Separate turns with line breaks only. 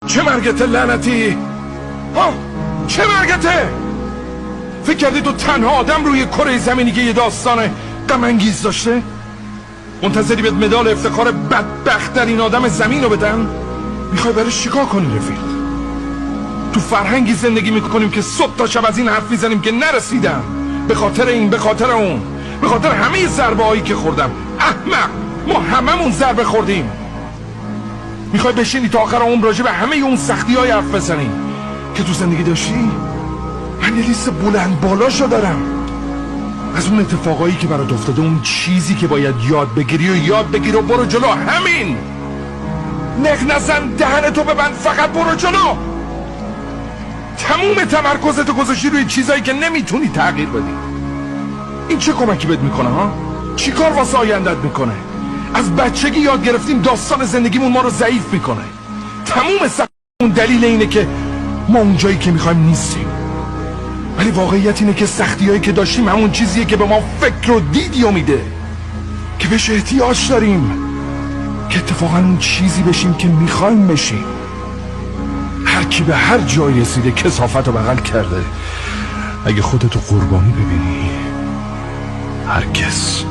چه مرگته لعنتی؟ ها؟ چه مرگته؟ فکر کردی تو تنها آدم روی کره زمینی که یه داستان غم انگیز داشته؟ منتظری بهت مدال افتخار بدبخت در این آدم زمین رو بدن؟ میخوای برش چیکار کنی رفیق؟ تو فرهنگی زندگی میکنیم که صبح تا شب از این حرف میزنیم که نرسیدم، به خاطر این، به خاطر اون، به خاطر همه ضربه هایی که خوردم. احمق، ما هممون ضربه خوردیم. میخوای بشینی تا آخر عمر راجع به همه اون سختی های حرف بزنی که تو زندگی داشتی؟ من یه لیست بلند بالاشو دارم از اون اتفاقایی که برات افتاده، اون چیزی که باید یاد بگیری و یاد بگیر و برو جلو. همین. نق نزن، دهنتو ببند، فقط برو جلو. تموم تمرکزتو گذاشتی روی چیزایی که نمیتونی تغییر بدی. این چه کمکی بهت میکنه ها؟ چی کار واسه آیندت میکنه؟ از بچگی یاد گرفتیم داستان زندگیمون ما رو ضعیف میکنه. تموم اون دلیل اینه که ما اون جایی که میخوایم نیستیم. ولی واقعیت اینه که سختیایی که داشتیم همون چیزیه که به ما فکر و دیدی میده، که بهش احتیاج داریم، که اتفاقا اون چیزی بشیم که میخوایم بشیم. هر کی به هر جایی رسیده کثافت رو بغل کرده. اگه خودتو قربانی ببینی، هرگز